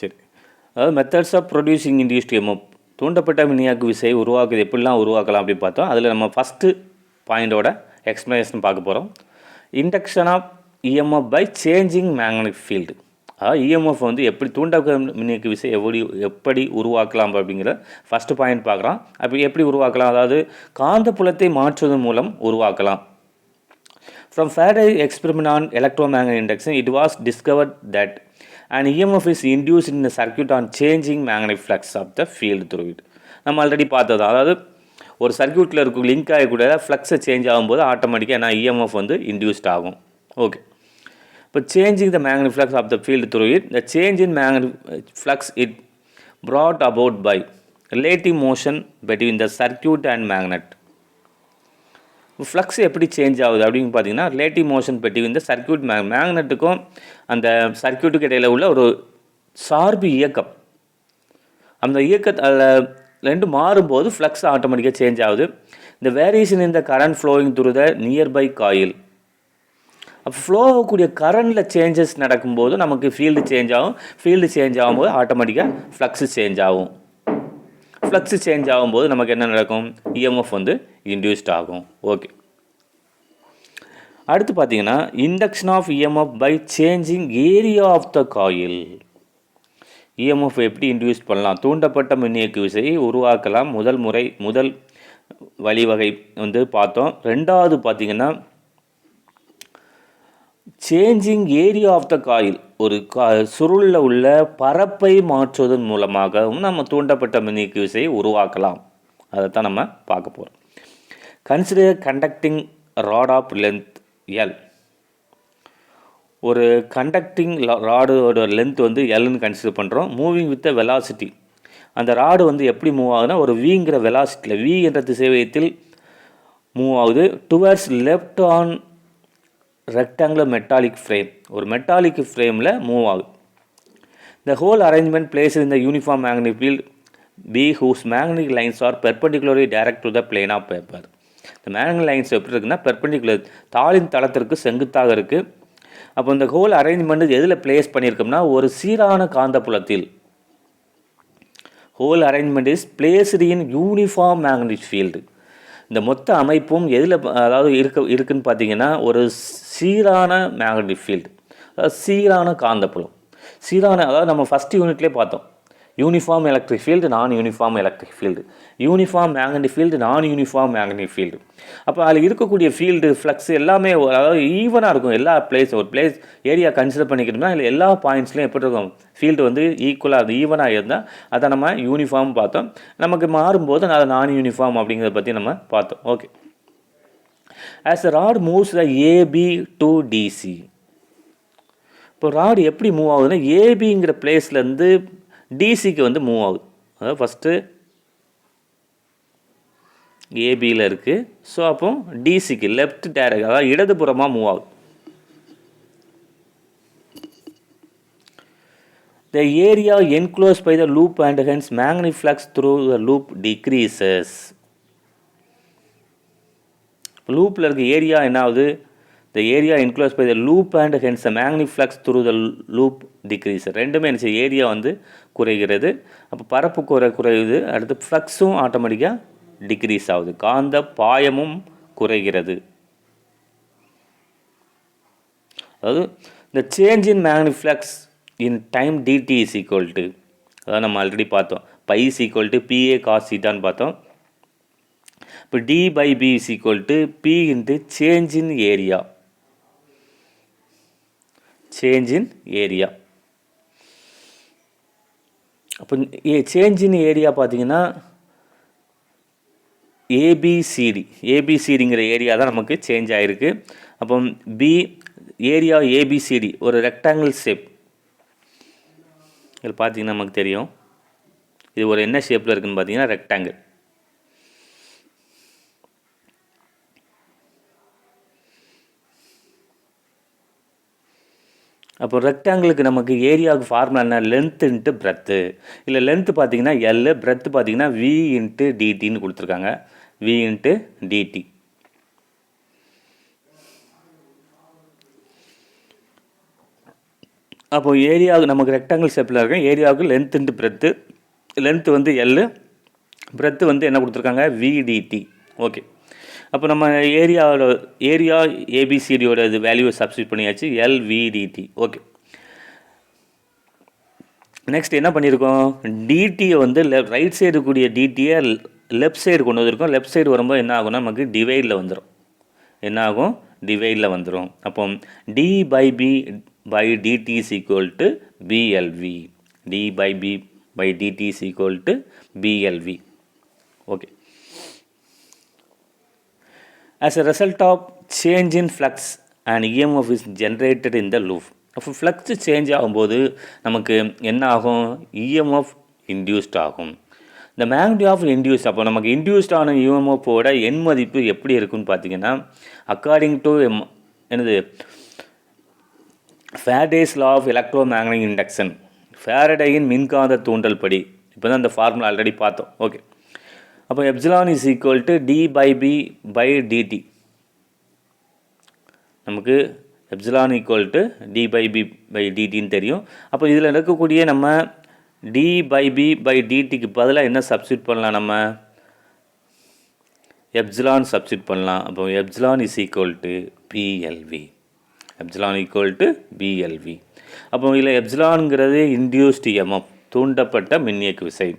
சரி, அதாவது methods of producing induced EMF, தூண்டப்பட்ட மின்னியக்கு விசை உருவாக்குது எப்படிலாம் உருவாக்கலாம் அப்படி பார்த்தோம். அதில் நம்ம ஃபஸ்ட்டு பாயிண்டோட எக்ஸ்ப்ளனேஷன் பார்க்க போகிறோம். Induction of EMF by changing magnetic field. அதாவது இஎம்எஃப் வந்து எப்படி தூண்டப்பட்ட மின்னியக்கு விசை எப்படி உருவாக்கலாம் அப்படிங்கிற ஃபஸ்ட்டு பாயிண்ட் பார்க்குறோம். அப்படி எப்படி உருவாக்கலாம், அதாவது காந்தப்புலத்தை மாற்றுவதன் மூலம் உருவாக்கலாம். From Faraday's experiment on electromagnetic induction, it was discovered that an EMF is induced in the circuit on changing magnetic flux of the field through it. நம்ம ஆல்ரெடி பார்த்தது, அதாவது ஒரு சர்க்கியூட்டில் இருக்க லிங்க் ஆகக்கூடிய ஃப்ளக்ஸை சேஞ்ச் ஆகும்போது ஆட்டோமேட்டிக்காக என்ன இஎம்எஃப் வந்து இன்டியூஸ்ட் ஆகும். ஓகே, இப்போ changing the magnetic flux of the field through it, the change in magnetic flux it brought about by relative motion between the circuit and magnet. Flux எப்படி change ஆகுது அப்படின்னு பார்த்தீங்கன்னா, ரிலேட்டிவ் மோஷன் பெட்டிவ் இந்த circuit மேக்னெட்டுக்கும் அந்த சர்க்கியூட்டுக்கு இடையில் உள்ள ஒரு சார்பு இயக்கம், அந்த அதில் ரெண்டு மாறும்போது ஃப்ளக்ஸ் ஆட்டோமேட்டிக்காக சேஞ்ச் ஆகுது. இந்த வேரியேஷன் இந்த current flowing through the nearby coil, அப்போ ஃப்ளோ ஆகக்கூடிய கரண்டில் சேஞ்சஸ் நடக்கும்போது நமக்கு ஃபீல்டு சேஞ்ச் ஆகும். ஃபீல்டு சேஞ்ச் ஆகும்போது ஆட்டோமேட்டிக்காக ஃப்ளக்ஸு சேஞ்ச் ஆகும். ஃப்ளக்ஸு சேஞ்ச் ஆகும்போது நமக்கு என்ன நடக்கும், இஎம்எஃப் வந்து இன்டியூஸ்ட் ஆகும். ஓகே, அடுத்து பார்த்தீங்கன்னா induction of EMF by changing area of the coil. EMF எப்படி இன்டியூஸ் பண்ணலாம், தூண்டப்பட்ட மின்னியக்கு விசையை உருவாக்கலாம். முதல் வழிவகை வந்து பார்த்தோம். ரெண்டாவது பார்த்தீங்கன்னா changing area of the coil, ஒரு சுருளில் உள்ள பரப்பை மாற்றுவதன் மூலமாகவும் நம்ம தூண்டப்பட்ட மின்னியக்கு விசையை உருவாக்கலாம். அதை தான் நம்ம பார்க்க போகிறோம். Consider conducting rod of length L. ஒரு கண்டக்டிங் ராடோட லென்த் வந்து எல்னு கன்சிடர் பண்ணுறோம். மூவிங் வித் த வெலாசிட்டி, அந்த ராடு வந்து எப்படி மூவ் ஆகுதுன்னா ஒரு விங்கிற வெலாசிட்டியில், வி என்ற திசைவேகத்தில் மூவ் ஆகுது. Towards left on rectangular metallic frame, ஒரு மெட்டாலிக் ஃப்ரேமில் மூவ் ஆகுது. The whole arrangement place in the uniform magnetic field B whose magnetic lines are perpendicularly direct to the plane of paper. இந்த magnetic lines எப்படி இருக்குன்னா perpendicular, தாளின் தளத்திற்கு செங்குத்தாக இருக்குது. அப்போ இந்த ஹோல் அரேஞ்ச்மெண்ட் எதில் பிளேஸ் பண்ணியிருக்கோம்னா ஒரு சீரான காந்தப்புலத்தில். Whole arrangement is placed in uniform magnetic field. இந்த மொத்த அமைப்பும் எதில் அதாவது இருக்குன்னு பார்த்தீங்கன்னா ஒரு சீரான மேக்னெட்டிக் ஃபீல்டு, அதாவது சீரான காந்தப்புலம். அதாவது நம்ம ஃபஸ்ட் யூனிட்லேயே பார்த்தோம், யூனிஃபார்ம் எலக்ட்ரிக் ஃபீல்டு, நான் uniform electric field, uniform magnetic field, நான் யூனிஃபார்ம் மேக்னெட்டிக் ஃபீல்டு. அப்போ அதில் இருக்கக்கூடிய ஃபீல்டு ஃப்ளக்ஸ் எல்லாமே அதாவது ஈவனாக இருக்கும். எல்லா ஒரு பிளேஸ் ஏரியா கன்சிடர் பண்ணிக்கிட்டோம்னா இல்லை எல்லா பாயிண்ட்ஸ்லையும் எப்படி இருக்கும், ஃபீல்டு வந்து ஈக்குவலாக அது ஈவனாக இருந்தால் அதை நம்ம யூனிஃபார்ம் பார்த்தோம். நமக்கு மாறும்போது அதை நான் யூனிஃபார்ம் அப்படிங்கிறத பற்றி நம்ம பார்த்தோம். Okay, as a rod moves the AB to DC. இப்போ ராடு எப்படி மூவ் ஆகுதுன்னா ஏபிங்கிற பிளேஸ்லேருந்து டிசிக்கு வந்து மூவ் ஆகுது. அதாவது ஃபஸ்ட்டு ஏபியில் இருக்குது. ஸோ அப்போ டிசிக்கு லெஃப்ட் டைரக்ட், அதாவது இடதுபுறமாக மூவ் ஆகுது. The area enclose by the loop and hence magnetic flux through the loop decreases. லூப்பில் இருக்க ஏரியா என்ன ஆகுது, the area enclosed by the loop and hence the magnetic flux through the loop decreases. ரெண்டுமே என்ன செய்ய, area வந்து குறைகிறது. அப்போ பரப்பு குறையுது. அடுத்து ஃப்ளக்ஸும் ஆட்டோமேட்டிக்காக டிக்ரீஸ் ஆகுது, காந்த பாயமும் குறைகிறது. அதாவது இந்த change in magnetic flux in time DT is equal to, அதாவது நம்ம ஆல்ரெடி பார்த்தோம், phi is equal to BA cos தீட்டான்னு பார்த்தோம். இப்போ D by B is equal to B into change in area, change in area. அப்போ change in area பார்த்தீங்கன்னா ஏபிசிடிங்கிற area தான் நமக்கு சேஞ்ச் ஆகிருக்கு. அப்போ ஏரியா ஏபிசிடி ஒரு ரெக்டாங்கிள் ஷேப். இதில் பார்த்தீங்கன்னா நமக்கு தெரியும் இது ஒரு என்ன ஷேப்பில் இருக்குதுன்னு பார்த்தீங்கன்னா ரெக்டாங்கிள். அப்போ ரெக்டாங்கிளுக்கு நமக்கு ஏரியாவுக்கு ஃபார்முலா என்ன, லென்த் இன்ட்டு பிரெத்து. இல்லை லென்த்து பார்த்தீங்கன்னா எல், பிரெத்து பார்த்தீங்கன்னா வி இன்ட்டு டிடின்னு கொடுத்துருக்காங்க, வி இன்ட்டு டிடி. அப்போது ஏரியாவுக்கு நமக்கு ரெக்டாங்கிள் ஷேப்பில் இருக்கும். ஏரியாவுக்கு லென்த் இன்ட்டு பிரெத்து. லென்த்து வந்து எல், பிரெத்து வந்து என்ன கொடுத்துருக்காங்க விடிடி. ஓகே, அப்போ நம்ம ஏரியா ஏபிசிடியோட இது வேல்யூவை சப்ஸ்டியூட் பண்ணியாச்சு, எல்விடிடி. ஓகே, நெக்ஸ்ட் என்ன பண்ணியிருக்கோம், டிடியை வந்து ரைட் சைடு கூடிய டிடியை லெஃப்ட் சைடு கொண்டு வந்திருக்கோம். லெஃப்ட் சைடு வரும்போது என்ன ஆகும்னா நமக்கு டிவைடில் வந்துடும். என்ன ஆகும், டிவைடில் வந்துடும். அப்போ d by B by dt is equal to BLV. D by B by dt is equal to BLV. Okay, as a result of change in flux and EMF is generated in the loop. அப்போ flux change ஆகும்போது நமக்கு என்ன ஆகும், EMF induced ஆகும். இந்த magnitude of induce, அப்போ நமக்கு induced ஆன இஎம்எஃபோட எண் மதிப்பு எப்படி இருக்குன்னு பார்த்தீங்கன்னா, அக்கார்டிங் டு என்னது Faraday's law of electromagnetic induction, ஃபேரடேயின் மின்காந்த தூண்டல் படி. இப்போ தான் அந்த ஃபார்முலா ஆல்ரெடி பார்த்தோம். ஓகே, அப்போ epsilon is equal to D by B by DT. நமக்கு epsilon equal to D by B by டிடின்னு தெரியும். அப்போ இதில் இருக்கக்கூடிய நம்ம டி பை பி பை டிடிக்கு பதிலாக என்ன சப்ஸ்டியூட் பண்ணலாம், நம்ம எப்சிலான் சப்ஸ்டியூட் பண்ணலாம். அப்போ epsilon is equal to BLV. Epsilon equal to PLV. அப்போ இதில் எப்சிலான்ங்கிறது இன்டியூஸ்டு எம்எஃப், தூண்டப்பட்ட மின்னியக்கு விசை.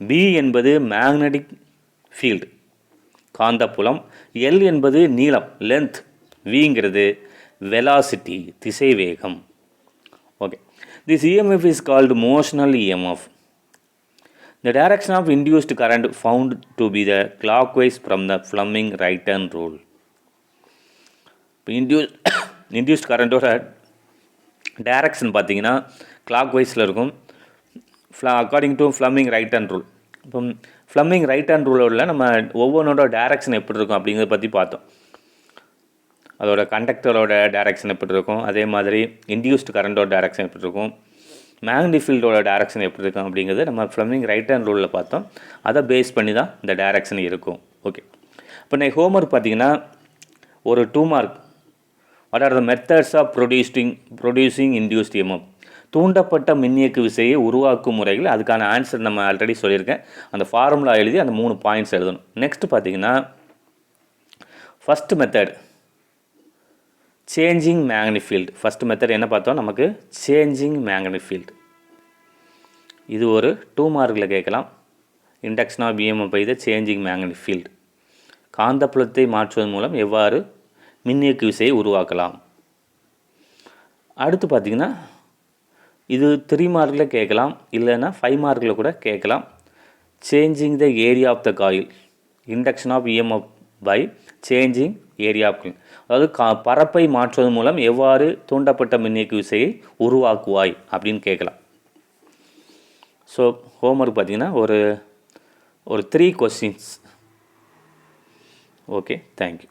பி என்பது மேக்னெட்டிக் ஃபீல்டு, காந்தப்புலம். எல் என்பது நீளம், லென்த். விங்கிறது வெலாசிட்டி, திசைவேகம். Okay, this EMF is called motional EMF. The direction of induced current found to be the clockwise from the Fleming right hand rule. இப்போ induced கரண்ட்டோட direction பார்த்தீங்கன்னா clock வைஸில் இருக்கும், according to Fleming right hand rule. இப்போ Fleming right hand ரூலோட நம்ம ஒவ்வொன்றோட direction எப்படி இருக்கும் அப்படிங்கிறத பற்றி பார்த்தோம். அதோட கண்டக்டரோட டைரக்ஷன் எப்படி இருக்கும், அதே மாதிரி இன்டியூஸ்டு கரண்டோட டைரக்ஷன் எப்படி இருக்கும், மேக்னெட்டிக் ஃபீல்டோட டைரக்ஷன் எப்படி இருக்கும் அப்படிங்கிறது நம்ம ஃப்ளமிங் ரைட் ஹேண்ட் ரூலில் பார்த்தோம். அதை பேஸ் பண்ணி தான் இந்த டைரக்ஷன் இருக்கும். ஓகே, இப்போ நான் ஹோம்ஒர்க் பார்த்தீங்கன்னா ஒரு 2 mark. What are the methods of producing induced EMF, தூண்டப்பட்ட மின்னியக்கு விசையை உருவாக்கும் முறைகள். அதுக்கான ஆன்சர் நம்ம ஆல்ரெடி சொல்லியிருக்கேன். அந்த ஃபார்முலா எழுதி அந்த 3 பாயிண்ட்ஸ் எழுதணும். நெக்ஸ்ட் பார்த்தீங்கன்னா first method changing magnetic field. First method என்ன பார்த்தோம், நமக்கு சேஞ்சிங் மேக்னெட்டிக் ஃபீல்டு. இது ஒரு 2 மார்க்கில் கேட்கலாம். Induction of EMF by the changing magnetic field, காந்தப்புலத்தை மாற்றுவதன் மூலம் எவ்வாறு மின்னியக்கு விசையை உருவாக்கலாம். அடுத்து பார்த்திங்கன்னா இது 3 மார்க்கில் கேட்கலாம், இல்லைன்னா 5 மார்க்கில் கூட கேட்கலாம். Changing the area of the coil, induction of EMF by changing area of coil, அதாவது பரப்பை மாற்றுவதன் மூலம் எவ்வாறு தூண்டப்பட்ட மின்னியக்கு விசையை உருவாக்குவாய் அப்படின்னு கேட்கலாம். ஸோ ஹோம்ஒர்க் பார்த்திங்கன்னா ஒரு 3 கொஸ்டின்ஸ். Okay, thank you.